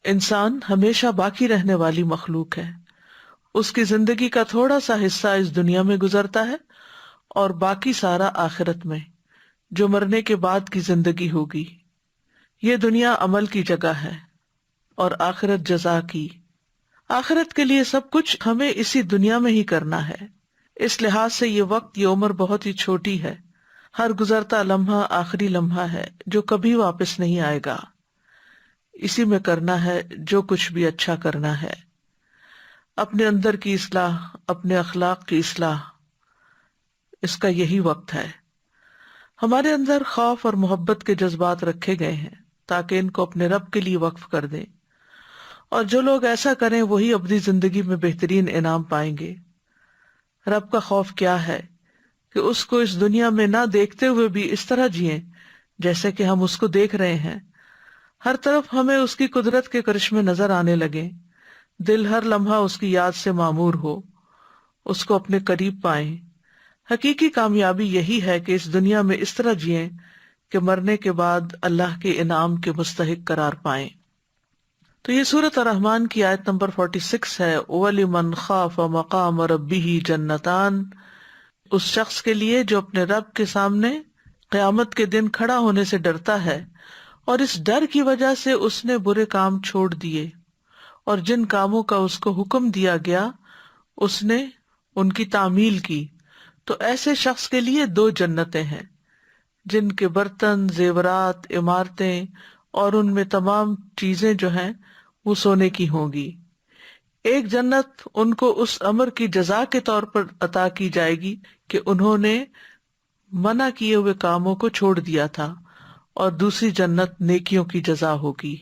انسان ہمیشہ باقی رہنے والی مخلوق ہے، اس کی زندگی کا تھوڑا سا حصہ اس دنیا میں گزرتا ہے اور باقی سارا آخرت میں، جو مرنے کے بعد کی زندگی ہوگی۔ یہ دنیا عمل کی جگہ ہے اور آخرت جزا کی۔ آخرت کے لیے سب کچھ ہمیں اسی دنیا میں ہی کرنا ہے۔ اس لحاظ سے یہ وقت، یہ عمر بہت ہی چھوٹی ہے۔ ہر گزرتا لمحہ آخری لمحہ ہے جو کبھی واپس نہیں آئے گا۔ اسی میں کرنا ہے جو کچھ بھی اچھا کرنا ہے، اپنے اندر کی اصلاح، اپنے اخلاق کی اصلاح، اس کا یہی وقت ہے۔ ہمارے اندر خوف اور محبت کے جذبات رکھے گئے ہیں تاکہ ان کو اپنے رب کے لیے وقف کر دیں، اور جو لوگ ایسا کریں وہی اپنی زندگی میں بہترین انعام پائیں گے۔ رب کا خوف کیا ہے کہ اس کو اس دنیا میں نہ دیکھتے ہوئے بھی اس طرح جئیں جیسے کہ ہم اس کو دیکھ رہے ہیں، ہر طرف ہمیں اس کی قدرت کے کرشمے نظر آنے لگیں، دل ہر لمحہ اس کی یاد سے معمور ہو، اس کو اپنے قریب پائیں۔ حقیقی کامیابی یہی ہے کہ اس دنیا میں اس طرح جئیں کہ مرنے کے بعد اللہ کے انعام کے مستحق قرار پائیں۔ تو یہ سورۃ الرحمن کی آیت نمبر 46 ہے، وَلِمَنْ خَافَ مَقَامَ رَبِّهِ جَنَّتَانِ، اس شخص کے لیے جو اپنے رب کے سامنے قیامت کے دن کھڑا ہونے سے ڈرتا ہے اور اس ڈر کی وجہ سے اس نے برے کام چھوڑ دیے، اور جن کاموں کا اس کو حکم دیا گیا اس نے ان کی تعمیل کی، تو ایسے شخص کے لیے 2 جنتیں ہیں جن کے برتن، زیورات، عمارتیں اور ان میں تمام چیزیں جو ہیں وہ سونے کی ہوں گی۔ ایک جنت ان کو اس امر کی جزا کے طور پر عطا کی جائے گی کہ انہوں نے منع کیے ہوئے کاموں کو چھوڑ دیا تھا، اور دوسری جنت نیکیوں کی جزا ہوگی۔